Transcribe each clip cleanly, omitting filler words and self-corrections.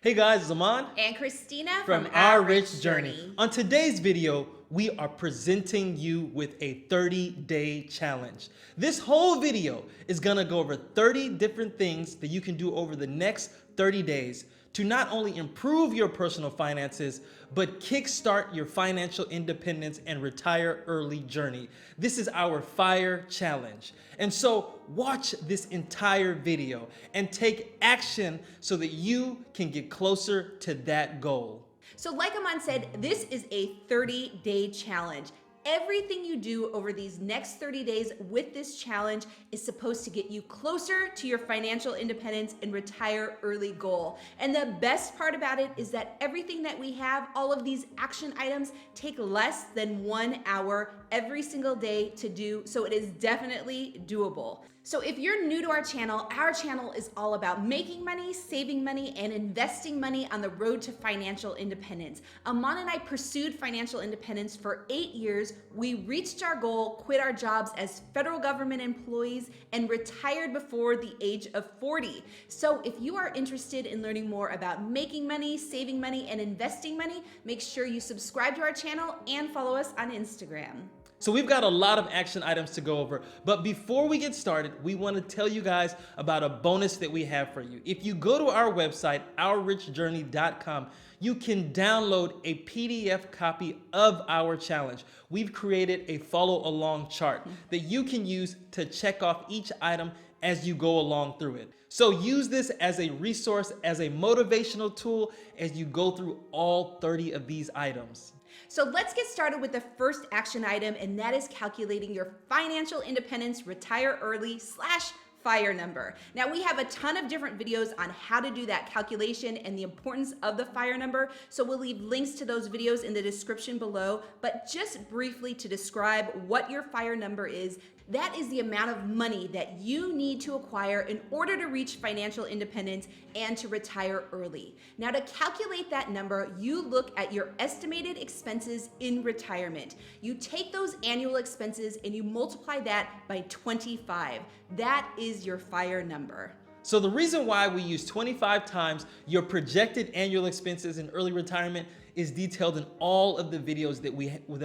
Hey guys, it's Aman and Christina from Our Rich Journey. On today's video, we are presenting you with a 30-day challenge. This whole video is gonna go over 30 different things that you can do over the next 30 days to not only improve your personal finances, but kickstart your financial independence and retire early journey. This is our FIRE challenge. And so watch this entire video and take action so that you can get closer to that goal. So like Aman said, this is a 30-day challenge. Everything you do over these next 30 days with this challenge is supposed to get you closer to your financial independence and retire early goal. And the best part about it is that everything that we have, all of these action items, take less than 1 hour every single day to do, so it is definitely doable. So if you're new to our channel is all about making money, saving money, and investing money on the road to financial independence. Aman and I pursued financial independence for 8 years. We reached our goal, quit our jobs as federal government employees, and retired before the age of 40. So if you are interested in learning more about making money, saving money, and investing money, make sure you subscribe to our channel and follow us on Instagram. So we've got a lot of action items to go over, but before we get started, we want to tell you guys about a bonus that we have for you. If you go to our website, ourrichjourney.com, you can download a PDF copy of our challenge. We've created a follow along chart that you can use to check off each item as you go along through it. So use this as a resource, as a motivational tool as you go through all 30 of these items. So let's get started with the first action item, and that is calculating your financial independence retire early / FIRE number. Now we have a ton of different videos on how to do that calculation and the importance of the FIRE number, so we'll leave links to those videos in the description below. But just briefly to describe what your FIRE number is, that is the amount of money that you need to acquire in order to reach financial independence and to retire early. Now to calculate that number, you look at your estimated expenses in retirement. You take those annual expenses and you multiply that by 25. That is your FIRE number. So the reason why we use 25 times your projected annual expenses in early retirement is detailed in all of the videos that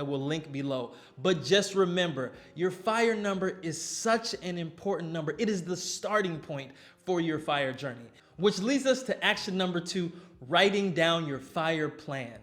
we'll link below. But just remember, your FIRE number is such an important number. It is the starting point for your FIRE journey, which leads us to action number 2, writing down your FIRE plan.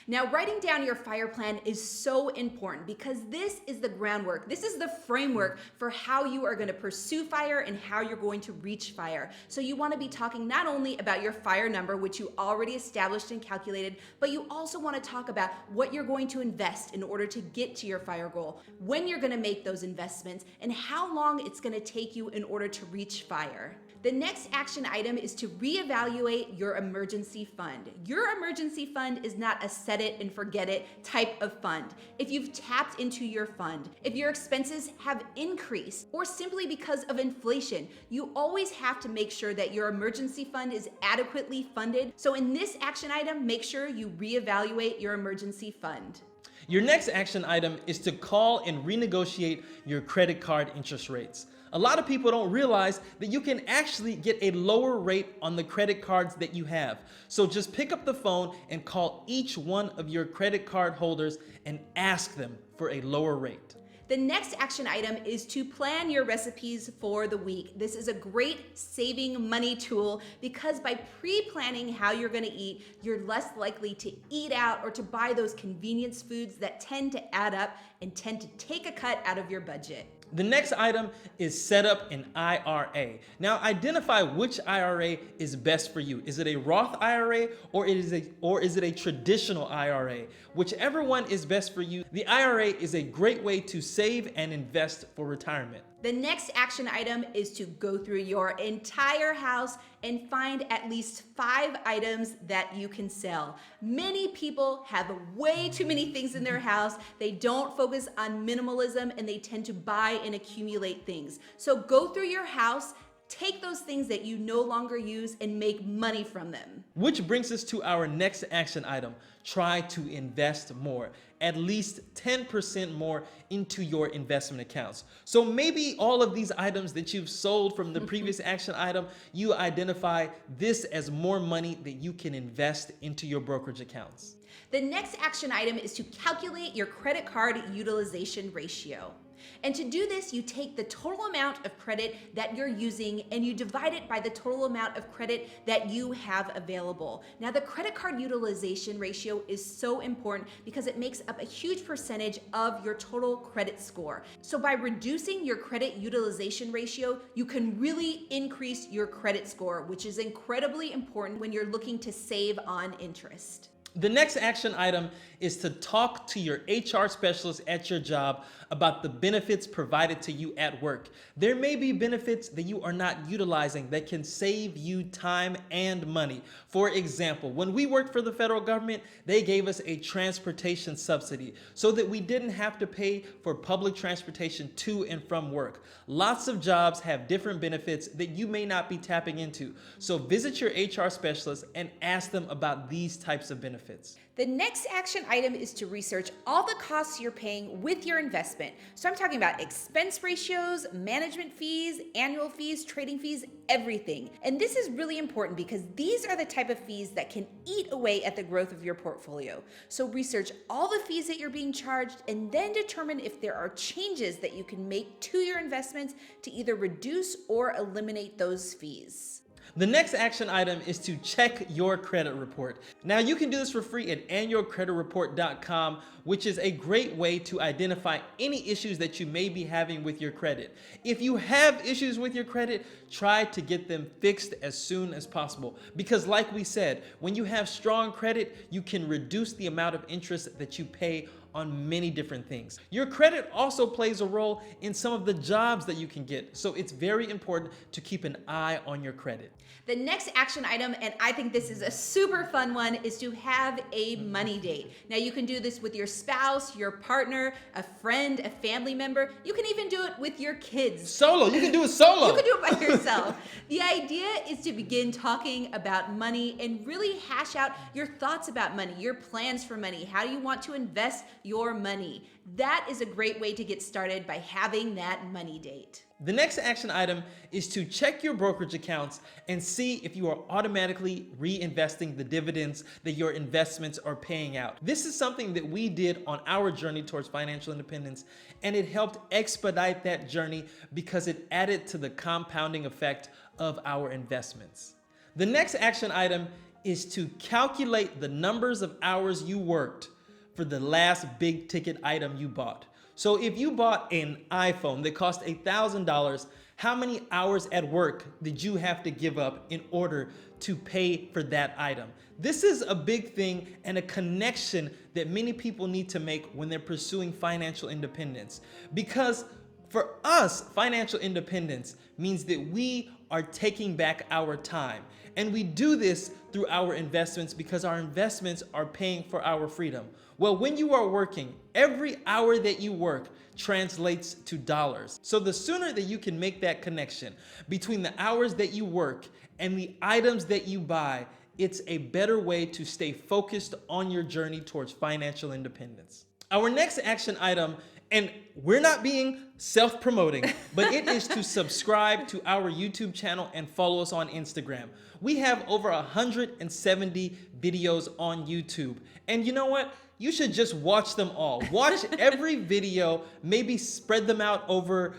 Now, writing down your FIRE plan is so important because this is the groundwork. This is the framework for how you are going to pursue FIRE and how you're going to reach FIRE. So you want to be talking not only about your FIRE number, which you already established and calculated, but you also want to talk about what you're going to invest in order to get to your FIRE goal, when you're going to make those investments, and how long it's going to take you in order to reach FIRE. The next action item is to reevaluate your emergency fund. Your emergency fund is not a set it and forget it type of fund. If you've tapped into your fund, if your expenses have increased, or simply because of inflation, you always have to make sure that your emergency fund is adequately funded. So in this action item, make sure you reevaluate your emergency fund. Your next action item is to call and renegotiate your credit card interest rates. A lot of people don't realize that you can actually get a lower rate on the credit cards that you have. So just pick up the phone and call each one of your credit card holders and ask them for a lower rate. The next action item is to plan your recipes for the week. This is a great saving money tool because by pre-planning how you're going to eat, you're less likely to eat out or to buy those convenience foods that tend to add up and tend to take a cut out of your budget. The next item is set up an IRA. Now identify which IRA is best for you. Is it a Roth IRA or is it a traditional IRA? Whichever one is best for you, the IRA is a great way to save and invest for retirement. The next action item is to go through your entire house and find at least 5 items that you can sell. Many people have way too many things in their house. They don't focus on minimalism and they tend to buy and accumulate things. So go through your house, Take those things that you no longer use and make money from them. Which brings us to our next action item. Try to invest more, at least 10% more into your investment accounts. So maybe all of these items that you've sold from the previous action item, you identify this as more money that you can invest into your brokerage accounts. The next action item is to calculate your credit card utilization ratio. And to do this, you take the total amount of credit that you're using and you divide it by the total amount of credit that you have available. Now, the credit card utilization ratio is so important because it makes up a huge percentage of your total credit score. So by reducing your credit utilization ratio, you can really increase your credit score, which is incredibly important when you're looking to save on interest. The next action item is to talk to your HR specialist at your job about the benefits provided to you at work. There may be benefits that you are not utilizing that can save you time and money. For example, when we worked for the federal government, they gave us a transportation subsidy so that we didn't have to pay for public transportation to and from work. Lots of jobs have different benefits that you may not be tapping into. So visit your HR specialist and ask them about these types of benefits. The next action item is to research all the costs you're paying with your investment. So I'm talking about expense ratios, management fees, annual fees, trading fees, everything. And this is really important because these are the type of fees that can eat away at the growth of your portfolio. So research all the fees that you're being charged and then determine if there are changes that you can make to your investments to either reduce or eliminate those fees. The next action item is to check your credit report. Now you can do this for free at annualcreditreport.com, which is a great way to identify any issues that you may be having with your credit. If you have issues with your credit, try to get them fixed as soon as possible. Because like we said, when you have strong credit, you can reduce the amount of interest that you pay on many different things. Your credit also plays a role in some of the jobs that you can get, so it's very important to keep an eye on your credit. The next action item, and I think this is a super fun one, is to have a money date. Now you can do this with your spouse, your partner, a friend, a family member. You can even do it with your kids. Solo, you can do it solo. You can do it by yourself. The idea is to begin talking about money and really hash out your thoughts about money, your plans for money, how you want to invest your money. That is a great way to get started by having that money date. The next action item is to check your brokerage accounts and see if you are automatically reinvesting the dividends that your investments are paying out. This is something that we did on our journey towards financial independence, and it helped expedite that journey because it added to the compounding effect of our investments. The next action item is to calculate the numbers of hours you worked for the last big ticket item you bought. So if you bought an iPhone that cost $1,000, how many hours at work did you have to give up in order to pay for that item? This is a big thing and a connection that many people need to make when they're pursuing financial independence. Because for us, financial independence means that we are taking back our time. And we do this through our investments because our investments are paying for our freedom. Well, when you are working, every hour that you work translates to dollars. So the sooner that you can make that connection between the hours that you work and the items that you buy, it's a better way to stay focused on your journey towards financial independence. Our next action item, and we're not being self-promoting, but it is to subscribe to our YouTube channel and follow us on Instagram. We have over 170 videos on YouTube. And you know what? You should just watch them all. Watch every video, maybe spread them out over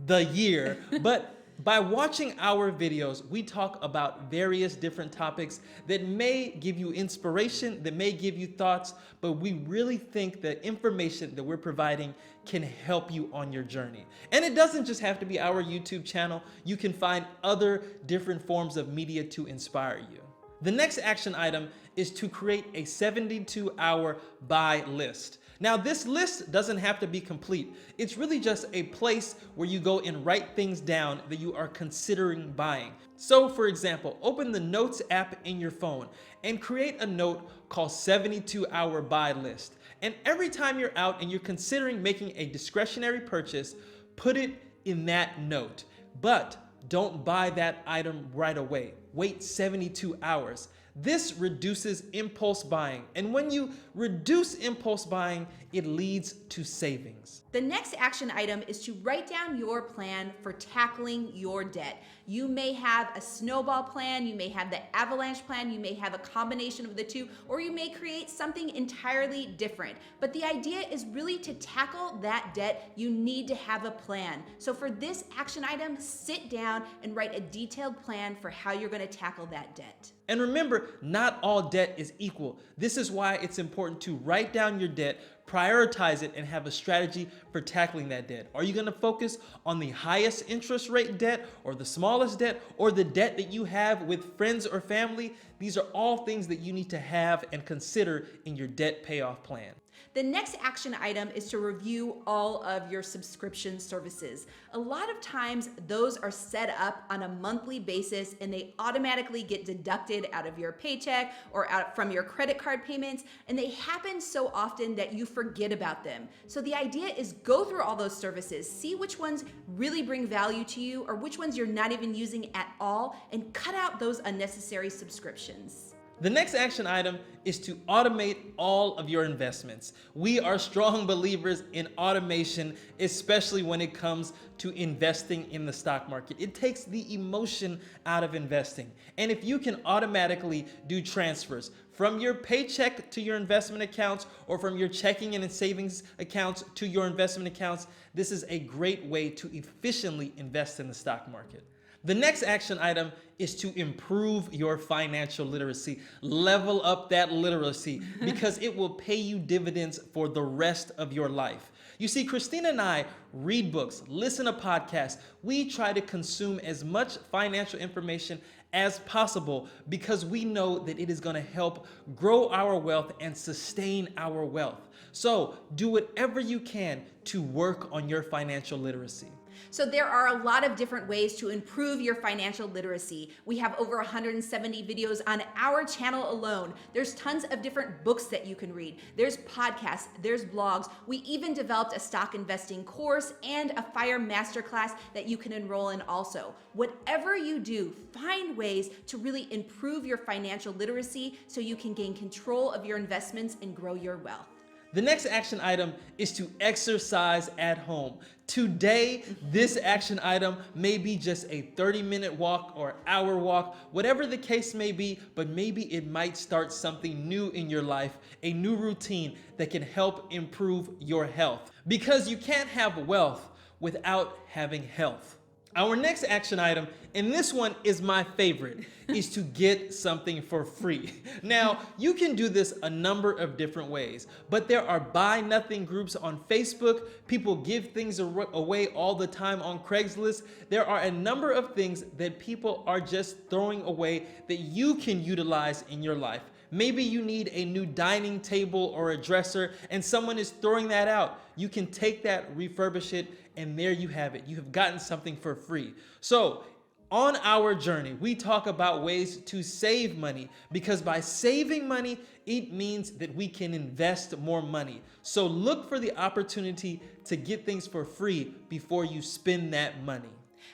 the year, but by watching our videos, we talk about various different topics that may give you inspiration, that may give you thoughts, but we really think the information that we're providing can help you on your journey. And it doesn't just have to be our YouTube channel. You can find other different forms of media to inspire you. The next action item is to create a 72-hour buy list. Now, this list doesn't have to be complete. It's really just a place where you go and write things down that you are considering buying. So, for example, open the Notes app in your phone and create a note called 72-hour buy list. And every time you're out and you're considering making a discretionary purchase, put it in that note. But don't buy that item right away. Wait 72 hours. This reduces impulse buying. And when you reduce impulse buying, it leads to savings. The next action item is to write down your plan for tackling your debt. You may have a snowball plan, you may have the avalanche plan, you may have a combination of the two, or you may create something entirely different. But the idea is really to tackle that debt, you need to have a plan. So for this action item, sit down and write a detailed plan for how you're going to tackle that debt. And remember, not all debt is equal. This is why it's important to write down your debt, prioritize it, and have a strategy for tackling that debt. Are you going to focus on the highest interest rate debt, or the smallest debt, or the debt that you have with friends or family? These are all things that you need to have and consider in your debt payoff plan. The next action item is to review all of your subscription services. A lot of times those are set up on a monthly basis and they automatically get deducted out of your paycheck or out from your credit card payments, and they happen so often that you forget about them. So the idea is go through all those services, see which ones really bring value to you or which ones you're not even using at all, and cut out those unnecessary subscriptions. The next action item is to automate all of your investments. We are strong believers in automation, especially when it comes to investing in the stock market. It takes the emotion out of investing. And if you can automatically do transfers from your paycheck to your investment accounts, or from your checking and savings accounts to your investment accounts, this is a great way to efficiently invest in the stock market. The next action item is to improve your financial literacy. Level up that literacy because it will pay you dividends for the rest of your life. You see, Christina and I read books, listen to podcasts. We try to consume as much financial information as possible because we know that it is going to help grow our wealth and sustain our wealth. So do whatever you can to work on your financial literacy. So there are a lot of different ways to improve your financial literacy. We have over 170 videos on our channel alone. There's tons of different books that you can read. There's podcasts, there's blogs. We even developed a stock investing course and a F.I.R.E masterclass that you can enroll in also. Whatever you do, find ways to really improve your financial literacy so you can gain control of your investments and grow your wealth. The next action item is to exercise at home. Today, this action item may be just a 30-minute walk or hour walk, whatever the case may be, but maybe it might start something new in your life, a new routine that can help improve your health. Because you can't have wealth without having health. Our next action item, and this one is my favorite, is to get something for free. Now, you can do this a number of different ways, but there are buy nothing groups on Facebook. People give things away all the time on Craigslist. There are a number of things that people are just throwing away that you can utilize in your life. Maybe you need a new dining table or a dresser and someone is throwing that out. You can take that, refurbish it, and there you have it. You have gotten something for free. So on our journey, we talk about ways to save money, because by saving money, it means that we can invest more money. So look for the opportunity to get things for free before you spend that money.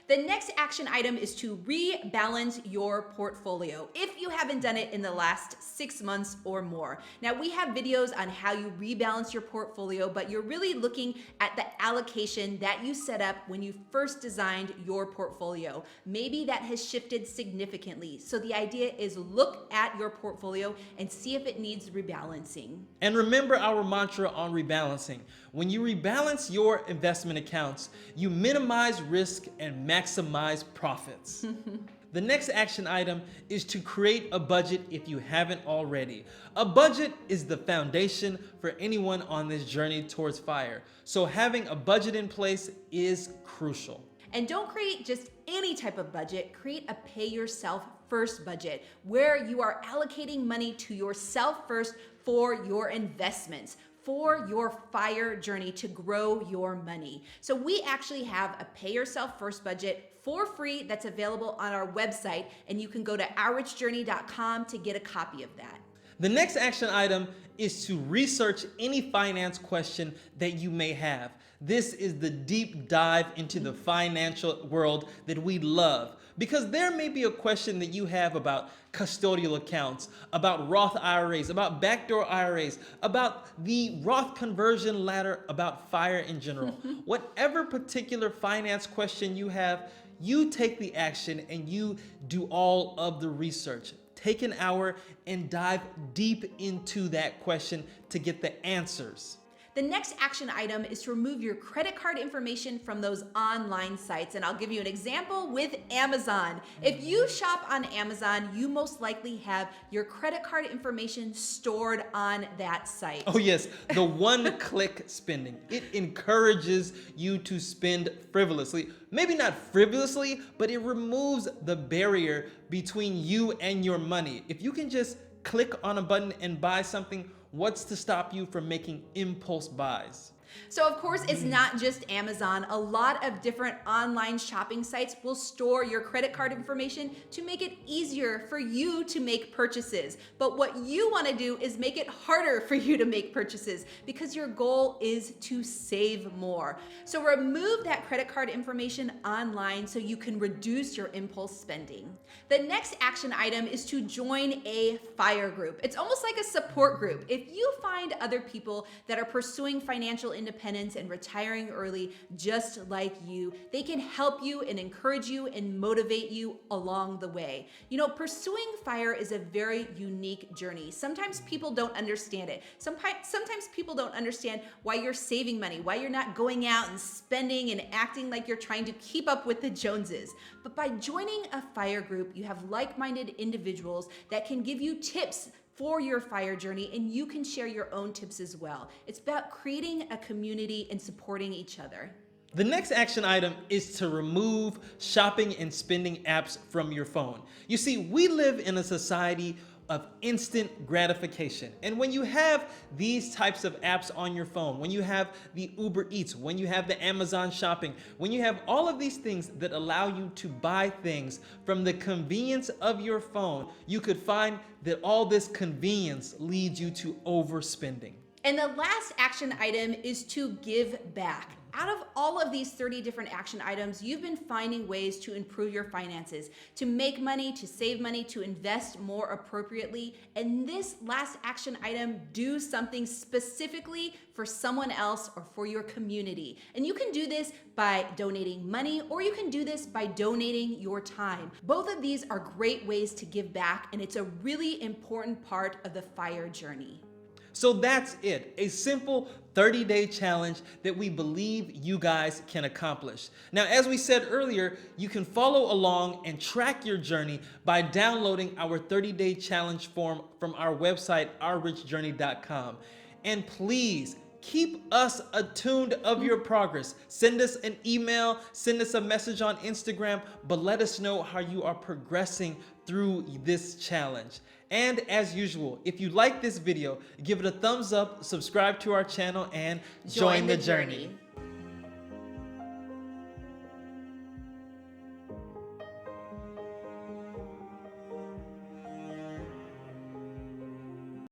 The next action item is to rebalance your portfolio if you haven't done it in the last 6 months or more. Now, we have videos on how you rebalance your portfolio, but you're really looking at the allocation that you set up when you first designed your portfolio. Maybe that has shifted significantly. So the idea is look at your portfolio and see if it needs rebalancing. And remember our mantra on rebalancing. When you rebalance your investment accounts, you minimize risk and maximize profits. The next action item is to create a budget if you haven't already. A budget is the foundation for anyone on this journey towards FIRE. So having a budget in place is crucial. And don't create just any type of budget, create a pay yourself first budget where you are allocating money to yourself first for your investments, for your FIRE journey to grow your money. So we actually have a pay yourself first budget for free that's available on our website, and you can go to ourrichjourney.com to get a copy of that. The next action item is to research any finance question that you may have. This is the deep dive into the financial world that we love, because there may be a question that you have about custodial accounts, about Roth IRAs, about backdoor IRAs, about the Roth conversion ladder, about F.I.R.E in general. Whatever particular finance question you have, you take the action and you do all of the research. Take an hour and dive deep into that question to get the answers. The next action item is to remove your credit card information from those online sites. And I'll give you an example with Amazon. If you shop on Amazon, you most likely have your credit card information stored on that site. Oh yes, the one-click spending. It encourages you to spend frivolously. Maybe not frivolously, but it removes the barrier between you and your money. If you can just click on a button and buy something, what's to stop you from making impulse buys? So of course, it's not just Amazon. A lot of different online shopping sites will store your credit card information to make it easier for you to make purchases. But what you want to do is make it harder for you to make purchases, because your goal is to save more. So remove that credit card information online so you can reduce your impulse spending. The next action item is to join a F.I.R.E group. It's almost like a support group. If you find other people that are pursuing financial independence and retiring early just like you, they can help you and encourage you and motivate you along the way. You know, pursuing F.I.R.E is a very unique journey. Sometimes people don't understand it. Sometimes people don't understand why you're saving money, why you're not going out and spending and acting like you're trying to keep up with the Joneses. But by joining a F.I.R.E group, you have like-minded individuals that can give you tips for your F.I.R.E journey, and you can share your own tips as well. It's about creating a community and supporting each other. The next action item is to remove shopping and spending apps from your phone. You see, we live in a society of instant gratification. And when you have these types of apps on your phone, when you have the Uber Eats, when you have the Amazon shopping, when you have all of these things that allow you to buy things from the convenience of your phone, you could find that all this convenience leads you to overspending. And the last action item is to give back. Out of all of these 30 different action items, you've been finding ways to improve your finances, to make money, to save money, to invest more appropriately. And this last action item, do something specifically for someone else or for your community. And you can do this by donating money, or you can do this by donating your time. Both of these are great ways to give back, and it's a really important part of the F.I.R.E journey. So that's it, a simple 30-day challenge that we believe you guys can accomplish. Now, as we said earlier, you can follow along and track your journey by downloading our 30-day challenge form from our website, ourrichjourney.com. And please, keep us attuned of your progress. Send us an email, send us a message on Instagram, but let us know how you are progressing through this challenge. And as usual, if you like this video, give it a thumbs up, subscribe to our channel, and join the journey.